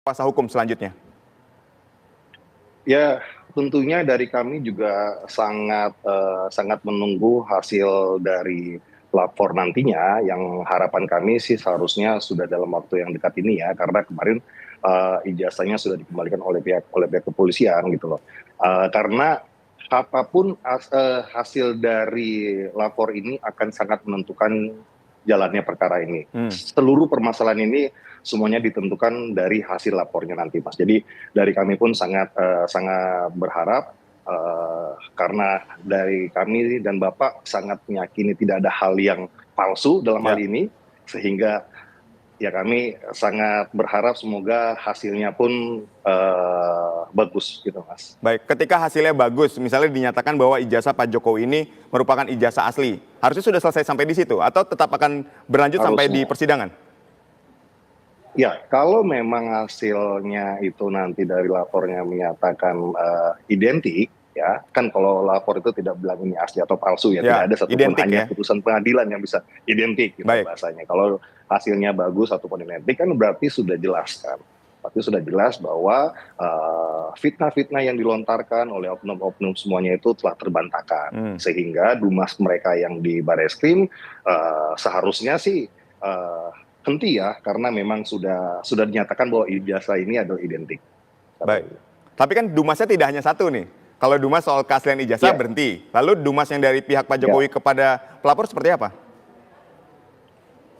kuasa hukum selanjutnya? Ya, tentunya dari kami juga sangat menunggu hasil dari lapor nantinya, yang harapan kami sih seharusnya sudah dalam waktu yang dekat ini ya, karena kemarin ijazahnya sudah dikembalikan oleh pihak kepolisian gitu loh. Karena apapun hasil dari lapor ini akan sangat menentukan jalannya perkara ini. Seluruh permasalahan ini semuanya ditentukan dari hasil lapornya nanti, Mas. Jadi dari kami pun sangat berharap, karena dari kami dan Bapak sangat meyakini tidak ada hal yang palsu dalam hal ini, sehingga ya kami sangat berharap semoga hasilnya pun bagus gitu, Mas. Baik, ketika hasilnya bagus, misalnya dinyatakan bahwa ijazah Pak Jokowi ini merupakan ijazah asli, harusnya sudah selesai sampai di situ atau tetap akan berlanjut sampai di persidangan? Ya, kalau memang hasilnya itu nanti dari lapornya menyatakan identik, ya kan kalau lapor itu tidak bilang ini asli atau palsu ya, tidak ada satupun hanya putusan pengadilan yang bisa identik gitu bahasanya. Kalau hasilnya bagus ataupun identik kan berarti sudah jelas kan. Berarti sudah jelas bahwa fitnah-fitnah yang dilontarkan oleh oknum-oknum semuanya itu telah terbantahkan. Sehingga dumas mereka yang di Bareskrim seharusnya sih henti ya, karena memang sudah dinyatakan bahwa ijazah ini adalah identik. Baik, tapi kan dumasnya tidak hanya satu nih. Kalau dumas soal keaslian ijazah berhenti, lalu dumas yang dari pihak Pak Jokowi kepada pelapor seperti apa?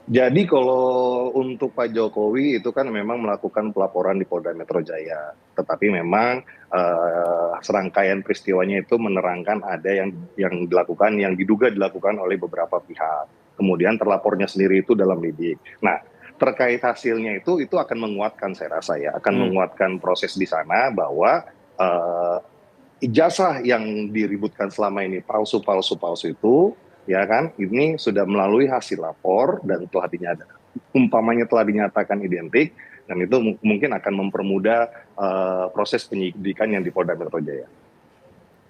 Jadi kalau untuk Pak Jokowi itu kan memang melakukan pelaporan di Polda Metro Jaya. Tetapi memang serangkaian peristiwanya itu menerangkan ada yang dilakukan, yang diduga dilakukan oleh beberapa pihak. Kemudian terlapornya sendiri itu dalam lidik. Nah, terkait hasilnya itu akan menguatkan, saya rasa ya, akan menguatkan proses di sana bahwa ijazah yang diributkan selama ini palsu itu, ya kan, ini sudah melalui hasil lapor dan umpamanya telah dinyatakan identik, dan itu mungkin akan mempermudah proses penyidikan yang di Polda Metro Jaya.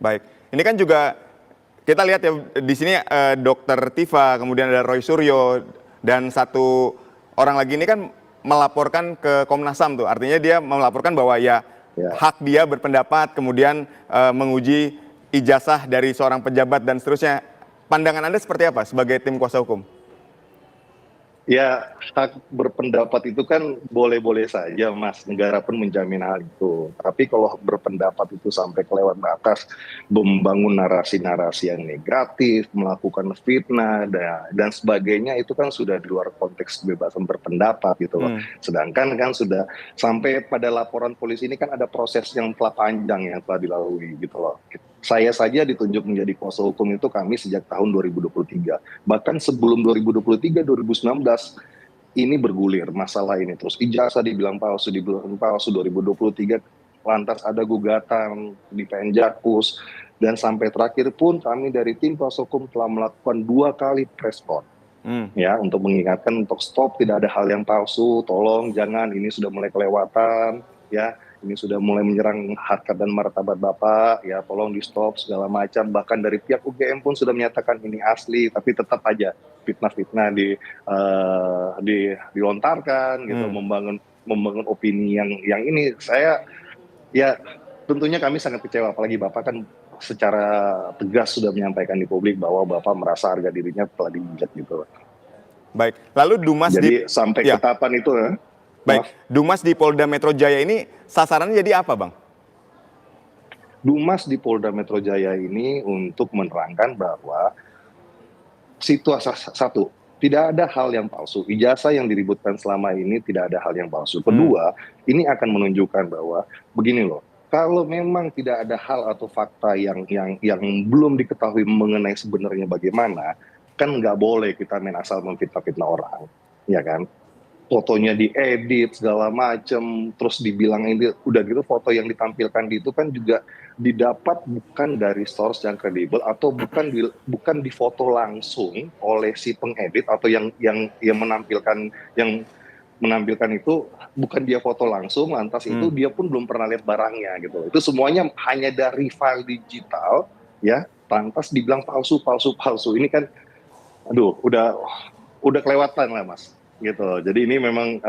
Baik, ini kan juga kita lihat ya di sini Dr. Tifa, kemudian ada Roy Suryo, dan satu orang lagi ini kan melaporkan ke Komnas HAM tuh. Artinya dia melaporkan bahwa ya hak dia berpendapat, kemudian menguji ijazah dari seorang pejabat dan seterusnya. Pandangan Anda seperti apa sebagai tim kuasa hukum? Ya, hak berpendapat itu kan boleh-boleh saja, Mas. Negara pun menjamin hal itu. Tapi kalau berpendapat itu sampai kelewat batas, membangun narasi-narasi yang negatif, melakukan fitnah, dan sebagainya, itu kan sudah di luar konteks kebebasan berpendapat gitu loh. Sedangkan kan sudah sampai pada laporan polisi ini kan ada proses yang telah panjang yang telah dilalui gitu loh. Saya saja ditunjuk menjadi kuasa hukum itu kami sejak tahun 2023. Bahkan sebelum 2023, 2019 ini bergulir masalah ini terus. Ijazah dibilang palsu 2023, lantas ada gugatan di PN Jakus, dan sampai terakhir pun kami dari tim kuasa hukum telah melakukan 2 kali press con. Ya, untuk mengingatkan untuk stop, tidak ada hal yang palsu, tolong jangan, ini sudah mulai kelewatan ya. Ini sudah mulai menyerang harkat dan martabat Bapak, ya tolong di stop segala macam. Bahkan dari pihak UGM pun sudah menyatakan ini asli, tapi tetap aja fitnah-fitnah dilontarkan gitu, membangun opini yang ini. Saya ya tentunya kami sangat kecewa, apalagi Bapak kan secara tegas sudah menyampaikan di publik bahwa Bapak merasa harga dirinya telah diinjak gitu. Baik, lalu Dumas jadi sampai ketapan itu ya. Baik, Dumas di Polda Metro Jaya ini sasarannya jadi apa, Bang? Dumas di Polda Metro Jaya ini untuk menerangkan bahwa situasi satu, tidak ada hal yang palsu. Ijazah yang diributkan selama ini tidak ada hal yang palsu. Kedua, ini akan menunjukkan bahwa begini loh, kalau memang tidak ada hal atau fakta yang belum diketahui mengenai sebenarnya bagaimana, kan nggak boleh kita main asal memfitnah-fitnah orang, ya kan? Fotonya diedit segala macam, terus dibilang ini udah gitu, foto yang ditampilkan di itu kan juga didapat bukan dari source yang kredibel, atau bukan difoto langsung oleh si pengedit atau yang menampilkan itu bukan dia foto langsung, lantas itu dia pun belum pernah lihat barangnya gitu. Itu semuanya hanya dari file digital ya, lantas dibilang palsu. Ini kan aduh udah kelewatan lah, Mas. Gitu. Jadi ini memang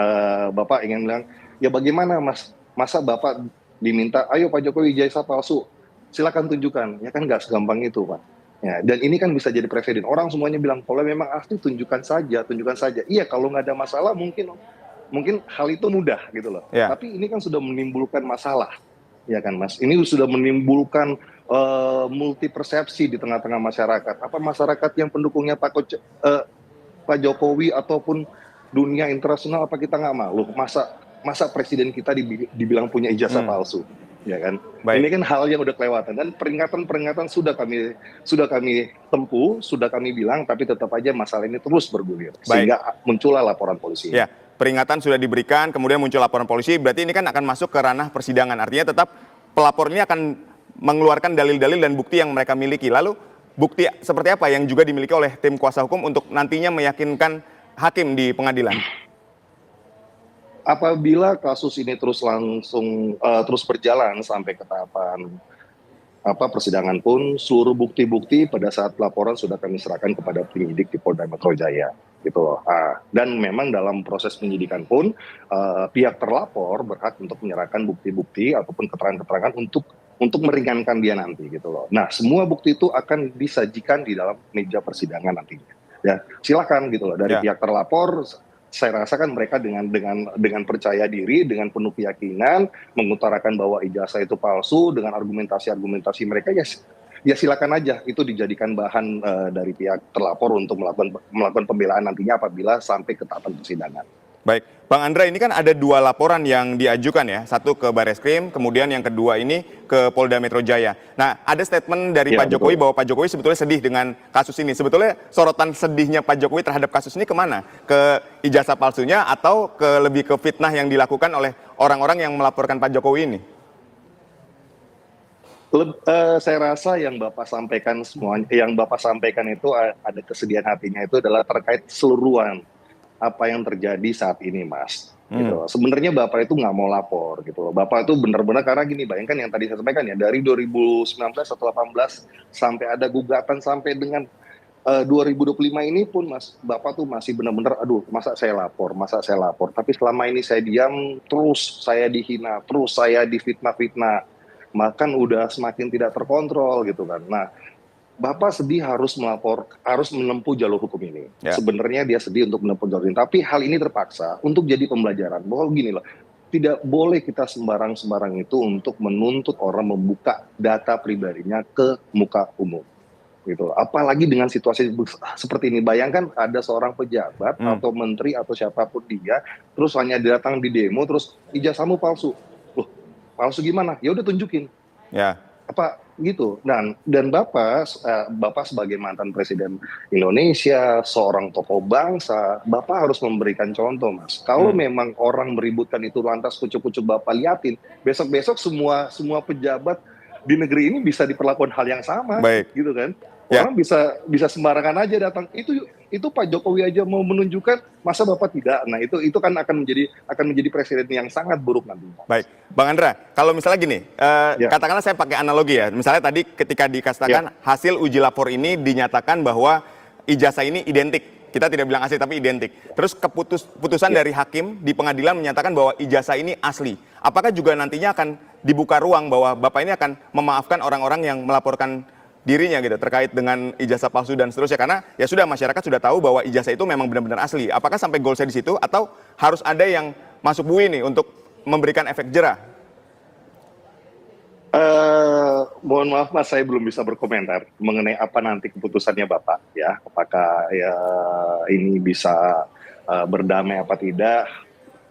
Bapak ingin bilang Ya bagaimana Mas? Masa Bapak diminta, ayo Pak Jokowi ijazah palsu, silakan tunjukkan. Ya kan nggak segampang itu Pak. Ya, dan ini kan bisa jadi presiden. Orang semuanya bilang, kalau memang asli tunjukkan saja, tunjukkan saja. Iya, kalau nggak ada masalah mungkin mungkin hal itu mudah gitu loh. Ya, Tapi ini kan sudah menimbulkan masalah, ya kan Mas. Ini sudah menimbulkan multi persepsi di tengah-tengah masyarakat. Apa masyarakat yang pendukungnya Pak Jokowi ataupun dunia internasional, apa kita nggak malu? Masa presiden kita dibilang punya ijazah palsu, ya kan? Baik. Ini kan hal yang udah kelewatan, dan peringatan-peringatan sudah kami tempuh, sudah kami bilang, tapi tetap aja masalah ini terus bergulir, sehingga muncullah laporan polisi. Ya, peringatan sudah diberikan, kemudian muncul laporan polisi, berarti ini kan akan masuk ke ranah persidangan. Artinya tetap pelapor ini akan mengeluarkan dalil-dalil dan bukti yang mereka miliki. Lalu bukti seperti apa yang juga dimiliki oleh tim kuasa hukum untuk nantinya meyakinkan hakim di pengadilan? Apabila kasus ini terus berjalan sampai ke tahapan persidangan pun, seluruh bukti-bukti pada saat laporan sudah kami serahkan kepada penyidik di Polda Metro Jaya, gitu loh. Dan memang dalam proses penyidikan pun pihak terlapor berhak untuk menyerahkan bukti-bukti ataupun keterangan-keterangan untuk meringankan dia nanti, gitu loh. Nah, semua bukti itu akan disajikan di dalam meja persidangan nantinya. Ya, silakan gitu loh, dari pihak terlapor. Saya rasa kan mereka dengan percaya diri, dengan penuh keyakinan mengutarakan bahwa ijazah itu palsu dengan argumentasi mereka, ya silakan aja itu dijadikan bahan dari pihak terlapor untuk melakukan pembelaan nantinya apabila sampai ke tahapan persidangan. Baik, Bang Andra, ini kan ada 2 laporan yang diajukan ya, satu ke Barreskrim, kemudian yang kedua ini ke Polda Metro Jaya. Nah, ada statement dari Pak Jokowi bahwa Pak Jokowi sebetulnya sedih dengan kasus ini. Sebetulnya sorotan sedihnya Pak Jokowi terhadap kasus ini kemana? Ke ijazah palsunya atau lebih ke fitnah yang dilakukan oleh orang-orang yang melaporkan Pak Jokowi ini? Saya rasa yang Bapak sampaikan itu ada kesedihan hatinya itu adalah terkait keseluruhan apa yang terjadi saat ini, Mas. Gitu. Sebenarnya Bapak itu nggak mau lapor, gitu loh. Bapak itu benar-benar, karena gini, bayangkan yang tadi saya sampaikan ya, dari 2019 atau 18 sampai ada gugatan sampai dengan 2025 ini pun, Mas, Bapak tuh masih benar-benar, aduh, masa saya lapor. Tapi selama ini saya diam, terus saya dihina, terus saya difitnah-fitnah, makan udah semakin tidak terkontrol gitu kan. Nah, Bapak sedih harus menempuh jalur hukum ini. Ya. Sebenarnya dia sedih untuk menempuh jalur ini, tapi hal ini terpaksa untuk jadi pembelajaran. Bahwa gini loh, tidak boleh kita sembarang-sembarang itu untuk menuntut orang membuka data pribadinya ke muka umum. Gitu. Apalagi dengan situasi seperti ini. Bayangkan ada seorang pejabat atau menteri atau siapapun dia, terus hanya datang di demo, terus ijazahmu palsu. Loh, palsu gimana? Ya udah tunjukin. Ya. Apa gitu. Dan Bapak sebagai mantan presiden Indonesia, seorang tokoh bangsa, Bapak harus memberikan contoh, Mas. Kalau memang orang meributkan itu lantas kucuk-kucuk Bapak liatin, besok-besok semua pejabat di negeri ini bisa diperlakukan hal yang sama. Baik. Gitu kan. Ya. Orang bisa sembarangan aja datang. Itu Pak Jokowi aja mau menunjukkan, masa Bapak tidak. Nah, itu kan akan menjadi presiden yang sangat buruk nanti. Baik, Bang Andra, kalau misalnya gini, katakanlah saya pakai analogi ya. Misalnya tadi ketika dikatakan hasil uji lapor ini dinyatakan bahwa ijazah ini identik. Kita tidak bilang asli tapi identik. Terus keputusan dari hakim di pengadilan menyatakan bahwa ijazah ini asli. Apakah juga nantinya akan dibuka ruang bahwa Bapak ini akan memaafkan orang-orang yang melaporkan dirinya gitu terkait dengan ijazah palsu dan seterusnya, karena ya sudah, masyarakat sudah tahu bahwa ijazah itu memang benar-benar asli. Apakah sampai goalsnya di situ atau harus ada yang masuk bui nih untuk memberikan efek jerah? Mohon maaf, Mas, saya belum bisa berkomentar mengenai apa nanti keputusannya Bapak ya, apakah ya ini bisa berdamai apa tidak.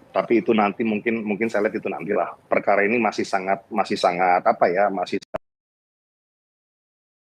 Tapi itu nanti mungkin saya lihat itu nantilah. Perkara ini masih sangat apa ya, masih